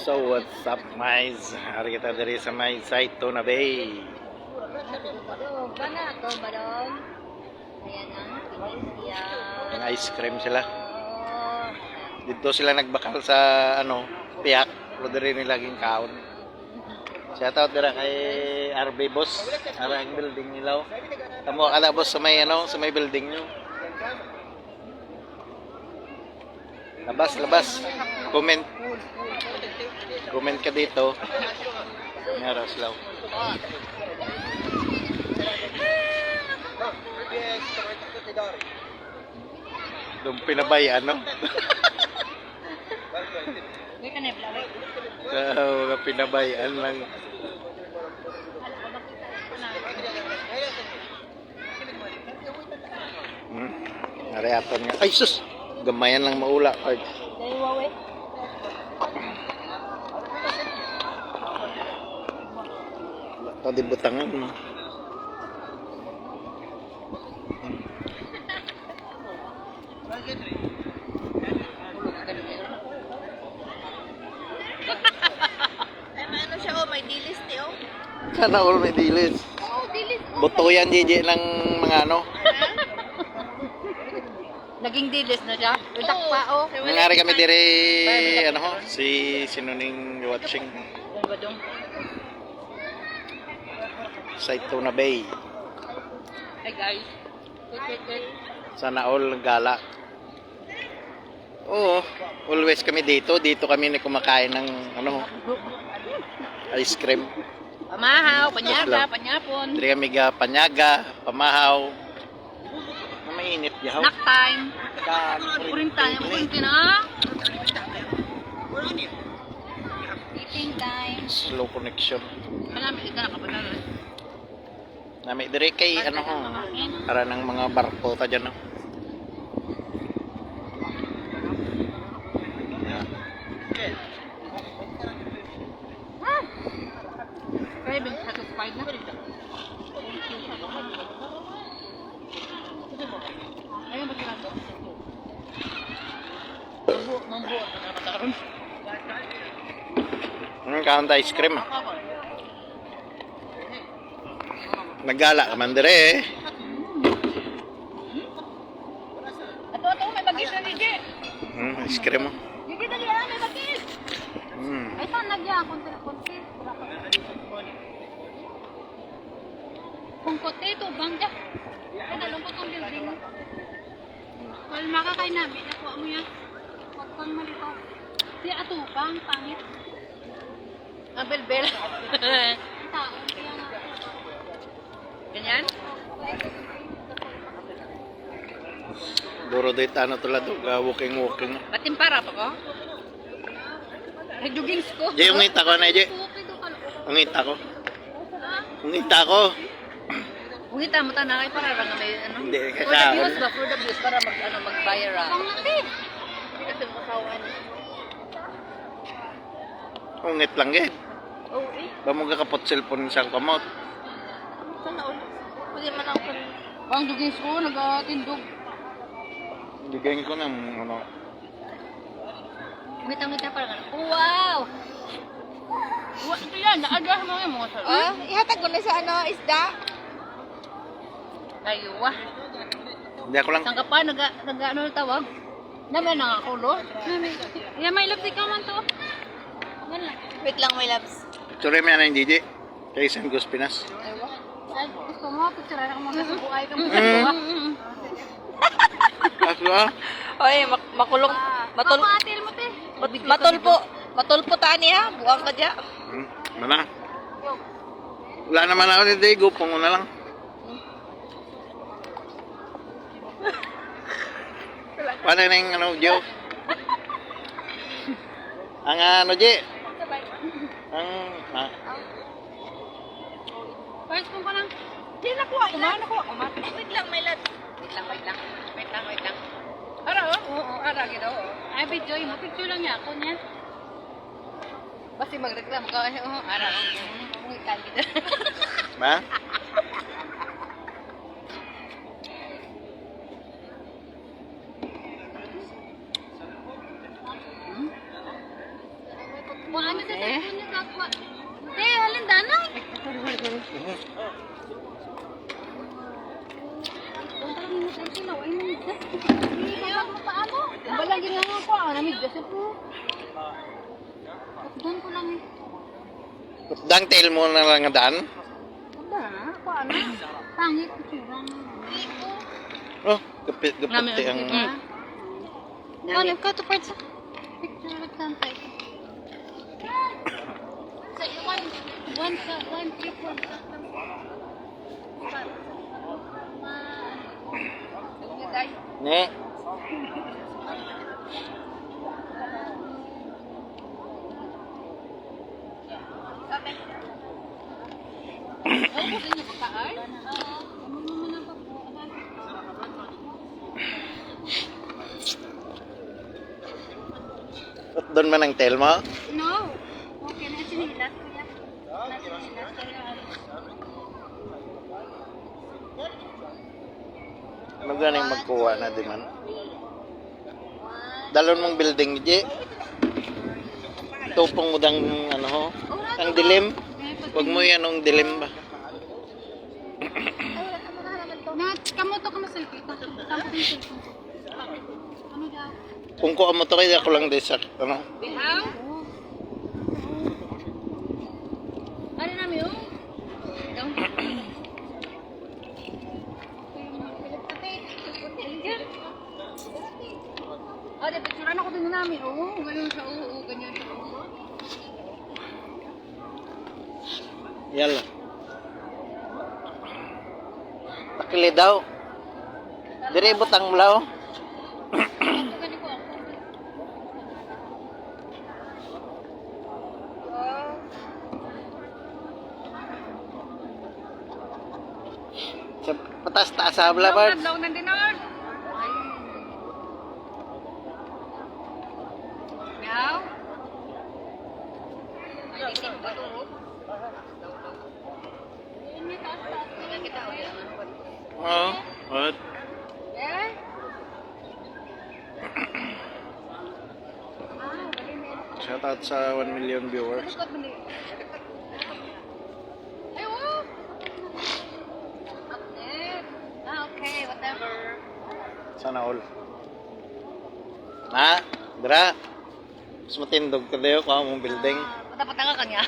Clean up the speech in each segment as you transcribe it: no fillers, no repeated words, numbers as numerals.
So what's up guys? Hari kita dari sa may Zaytuna Bay. Ang ice cream sila. Dito sila nagbakal sa ano, piyak. Pero diri nila laging kaon. Shout out dira kay RB Boss. Ara ang building nila. Tamo kada boss sa may ano, sa may building nyo. Labas. Comment. Comment ka dito. Meron sila. Doon pinabay ano? Mga pinabayan lang. Nariaton nga. Ay sus! Gamayan lang maula. Ay. Ito di butangan mo. Ano siya, oh, may dilis niyo. Sana all may dilis. Oh, dilis. Buto yan, JJ, ng mga ano. Naging dilis na siya. Udak pa, oh. Nangyari kami dire, ano ho, si sinuning watching. Yan ba dong? Zaytuna Bay. Hi guys. Wait. Sana all gala. Oo, always kami dito. Dito kami na kumakain ng ano, ice cream. Pamahaw, panyaga, panyapon. Dire kami ga panyaga, pamahaw. Na mainit yaw. Snack time. Purin tayo, na. Eating time. Slow connection. Malamig ka na kapanan. Nami dire kay ano ho, para ng mga barko ta diyan no. Kaya bin satisfied na. Ayun ba sila? Mambo. Kaunta ice cream. Naggala ka man dire. Ato, may bagis na ni Je. Ice cream mo. Sige, dali ah, may bagis. Ay, saan nagya? Konti. Kung kote, tubang dya. Ay, nalungkot ang building. Well, makakain namin. Nakuha mo yan. Huwag kang malitaw. Di, atubang, pangit. Ah, bel-bel. Taon, kaya nga. Ganyan? Duro dito ano tulad walking. Patimpara pa ko? Nag-joggings ko. Jay, ungita ko na, Jay. Ungita ko. Ungita mo tanakay para lang may ano. Hindi, For the views ba? For the views para mag-viral. Ang laki. Hindi kasi makawan. Ungit lang eh. Oh, eh. Ba mo kakapot cellphone sa kamot. Saan na ulit? Pwede man ako. Ang joggings ko, nag-tindog. Bigyan ko ng ano. Ngita para nga. Wow! Ito yan, naagas mo yung mga salo. Ah, ihatag ko na sa ano, isda. Layuwa. Hindi ako lang. Saan ka pa? Ano na tawag? Naman nangakulo. Yan, may lipstick ka man to. Yan lang. Wait lang, my loves. Picture mo yan ng DJ. Kay San Gus Pinas. Ay, gusto mo, picture ako mga sa buhay ka mo sa buwa. Kaso ah. Oy, makulong. Papatil mo, te. Matulpo tani ha. Buang ka dya. Mana? Wala naman ako ni Day. Gupong mo na lang. Paano na yung ano, Joe? Ang ano, Je? Ang, Pahit mo ka lang. Hindi nakuha. Nakuha. Wait lang, my lad. Wait lang. Ara, oo, ara, gito. Ay, video mo. Picture lang niya ako niya. Basta magreklamo ka. Ara, wait lang gito. Ma? Kung ano sa cellphone niya kapwa. Halin danay. Punta kami mo sa sila, ay namigdas. Ibabag mo pa ano? Balagi nga nga ko, namigdas po. Doon ko lang eh. Dang tail mo na lang nga daan. Ko ano? Tangit, kutsura. Oh, gapit ang... Ano ka to part sa picture with Santay? Sa one trip one Ne. Doon man ang tail mo? No. Okay, na sinilas ko yan. Nasinilas ko yan. Ano ganing magkuha na di man? Dalon mong building di. Tupong mo dang ano ho? Ang dilim. Huwag mo yan ang dilim ba? Na, kamoto ka maselfie. Tapos yung cellphone ko. Ano daw? Kung kuha mo to kaya ako lang di sa ano? Bihaw? Ano namin yung? Ada picturean ako din namin. Oo, ganyan siya. Oo, ganyan siya. Yala. Takili daw. Dire butang mulaw. Sa patas-taas sa blabard. Adlaw na din nun. Meow. Ay, isip ba ito? Oo. What? Eh? Shout out sa 1 million viewers. Ay, wow. Okay, whatever. Sana all. Ha? Dra. Mas matindog ka dayo kung mong building. Patapatanga ka niya.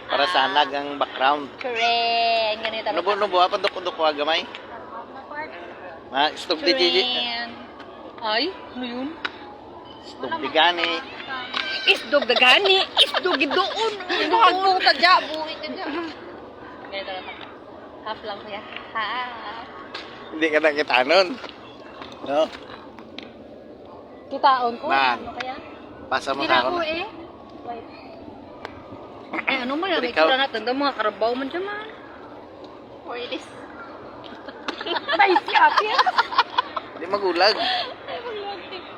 Para sanag ang background. Correct. Ganito. Nubo-nubo, apa doko-doko gamay? Ha? Stop di Gigi. Ay, ano yun? Stop di gani. Isdog dagani. Isdog doon. Buhag ta dya. Buhit ka dya. Ganito lang. Half lang kuya. Half. Hindi ka nakita nun. No? Kitaon ko. Man. Ano kaya? Pasa mo Tira sa ko ako. eh. Eh, ano man yan? Ikaw. Itsura natin. Daw mga karabaw man dyan man. Or it is. Nice si ate. Hindi magulag.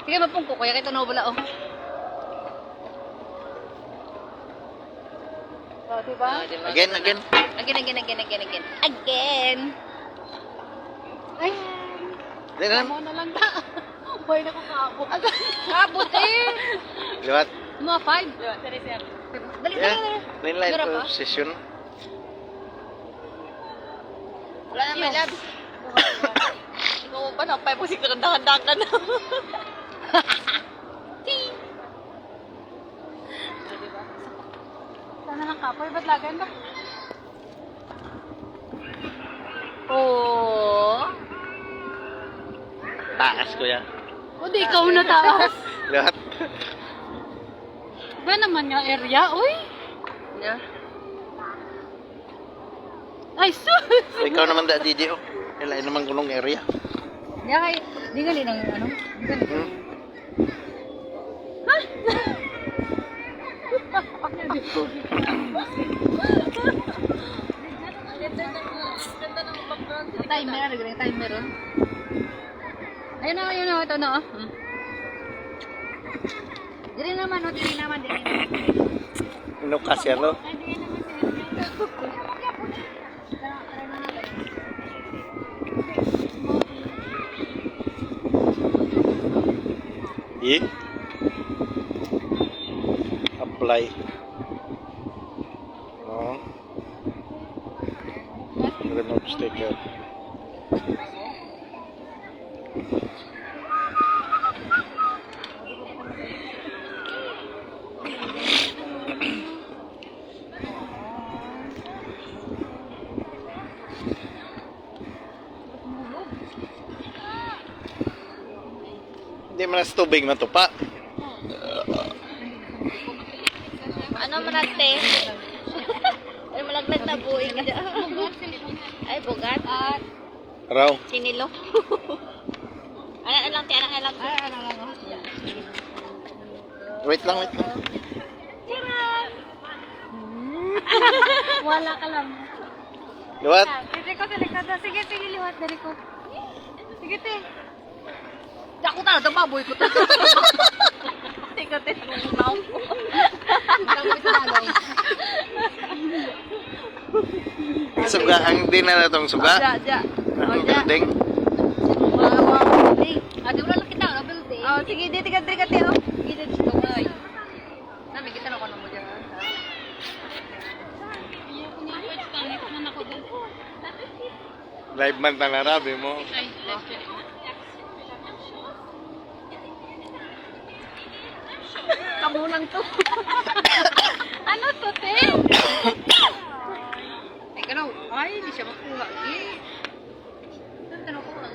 Sige, mapungko. Kaya kita na wala, oh. Oh, diba? Again. Again. Ay, Hindi na. mo na lang ta. Boy na ko kaabot. Kabot eh. Liwat. Mga 5. Dali, Yeah. dali. Green light Meron pa? position. Wala na, my love. Ikaw ba na? Pay po si kandakan-dakan. Sana lang kapoy, ba't lagan ba? Oh. Taas ko yan. O di ikaw na taas. Liwat. Ba naman yung area? Uy! Yeah. Ay, sus! Ikaw naman da DJ oh. Kailan naman gulong area. Yeah, kay, di gali ng ano? Di gali. Hmm? Timer, nagre timer ron. Ayun na, ito na, oh. Dili naman. Ano kasi ano? Eh? apply. No. Remove sticker. Hindi man sa tubig matupa. Ano manate? Ay, malaglag na buhay ka dyan. Ay, bugat. At Raw. sinilo. Ano lang, tiyan lang. Ano lang. Wait lang. Wala ka lang. Luwat. Sige ko, delikado. Sige, liwat. Dari ko. Sige, te. Ako talaga, baboy ko to. Tika, te. Naong ko. Suga, ang din na natong suga. Ja. Ang building. Adi wala lang kita, building. Oh, sige, di tiga te. Oh. Sige, dito ko ay. Nami kita na ko mo diyan. Ayoko nga po. Pangit man ako doon. Live man tanarabi mo. Ay, left check. Kamunang to. Ano to, te? Ay, ganaw. Ay, di siya makuha. Tanong ko lang.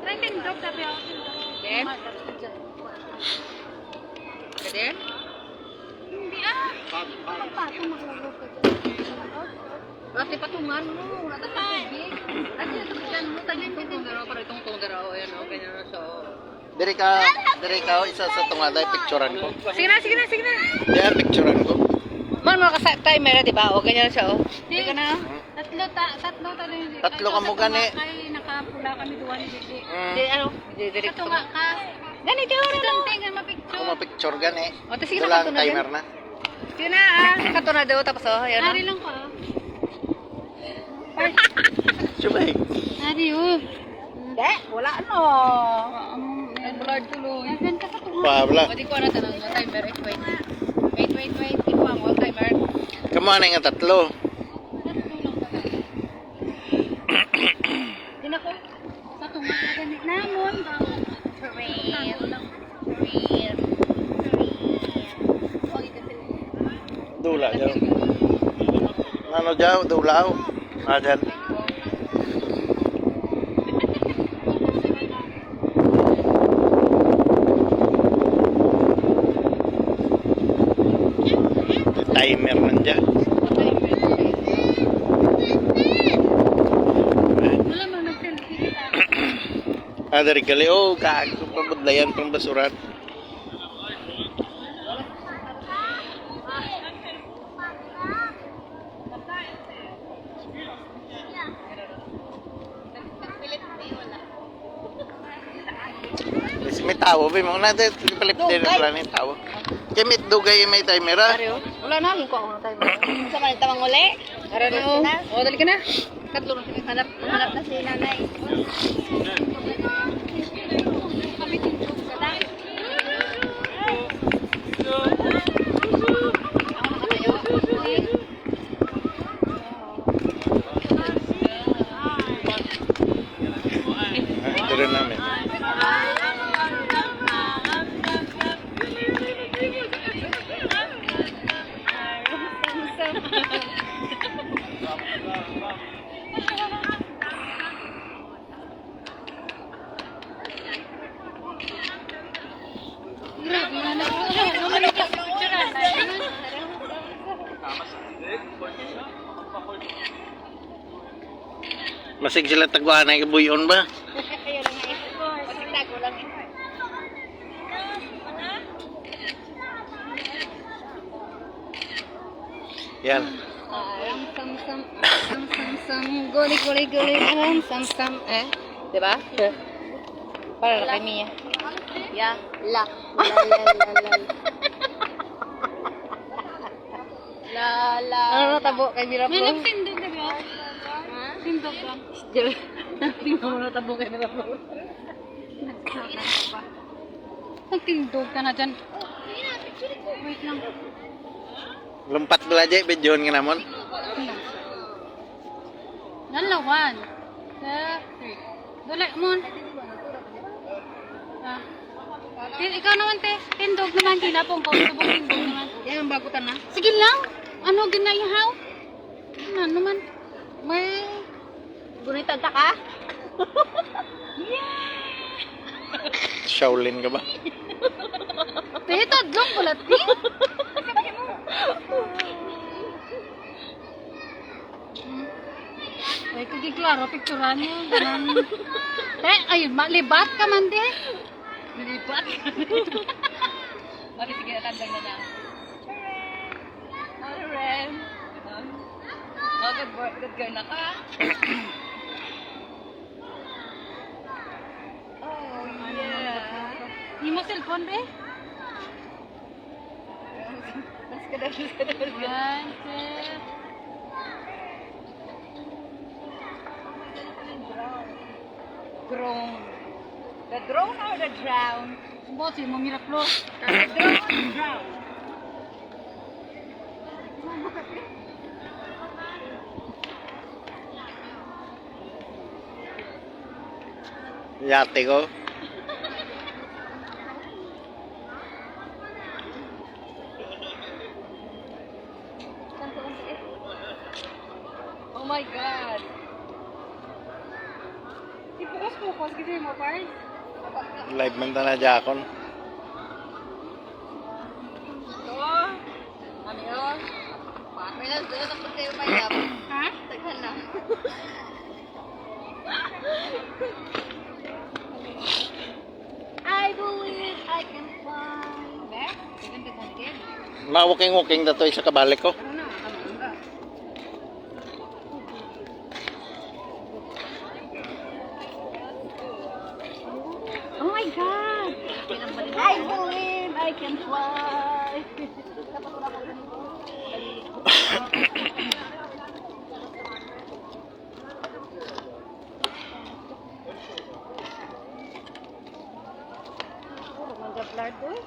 Try tindog, sabi ako. Then? Pwede? Hindi Ano pa? Ito maglulog ka dyan. Pati patungan mo. Wala ka tubig. Ay, natutugan mo. Tagin ko itong daraw. Para itong daraw. Ayan, o. Ganyan na siya, o. Diri ka, isa sa tunga dahil picturean ko. Sige na. Diyan, picturean ko. Man, mga ka-timer, di ba? O, ganyan siya, o. Hindi ka na. Tatlo tayo yung Tatlo ka mo gani. Ay, nakapula kami duwan ni Didi. Di, ano? Di, direct Kato nga ka. Ganito, ano? Ganting nga mapicture. Kung mapicture gan eh. O, sige Ito na, lang, kato na timer dyan. na. Sige na, kato na daw. Tapos, o, ayan, o. Ari lang ko ah. Subay. Ari oh. Hindi, wala, no. Ay, blurred tuloy. Nagan ka sa tunga. Pabla. Pwede ko na tanong mo, timer. Wait. Ikaw mo, timer. Kamu ano nga tatlo? Di na ko. Sa tunga ka ganit namon. Dula jaw. Ano jaw? Dulaw. Adan. Timer nandiyan. Wala man nag-selfie kita. Dari kali oh kago pabudlayan pang basuran. May tawo ba mo na dito palit din ang planet tawo. Kaya may dugay may timer ah. Mario, wala na, hingko ako ng timer. Sa man tawang uli? Tara na, o. Dali ka na. Katlo na sige. Hanap na si nanay. Kami tindog ka lang. Ito rin namin. Grabe na na. Ano ka picture Masig sila tagwahan ay kabuyon ba? Ayun lang eh. Pagkitago lang eh. Yan. Sam. Diba? Para na kay Mia. Ya, la. La. Ano natabo kay Jirap May ko? nagtindog ka ba? Tindog ka. Tingnan mo natabo kay Jirap ko. Nagtindog ka na dyan. Wait lang. Lumpat bala jay, videoon ka namon. Dalawan. Three. Dali mo. Ah. Ikaw naman, te. Tindog naman. Kinapong ko. Tubong tindog naman. Yan ang bagutan na. Sige lang. Ano ginayahaw? Ano man? May... Gunitag ta ka? Shaolin ka ba? Te, tadlong bulat, te. Ay, kagi klaro, picturean niyo. Ganun. Te, ayun, malibat ka man, te. Nilipat. Mari sige, tandang na na. Hello, Ren. Good girl na ka. Oh, yeah. Di mo cellphone, be? Mas ka daw. One, two. Drone. The drone or the drown? Boss, mo miraklo. The drone or the drown? Yate ko. Oh my God. Ipukas-pukas, kasi mo, Pars. Live man ta na jakon. Ito. Ano yun? May nasulat ako sa'yo mayap. Ha? Taghan na. I believe I can fly. Be? Maganda ka again. Mawaking-waking na to sa kabalik ko. Ano na? Ano na? Oh my God! I believe I can fly. Mag-upload doon?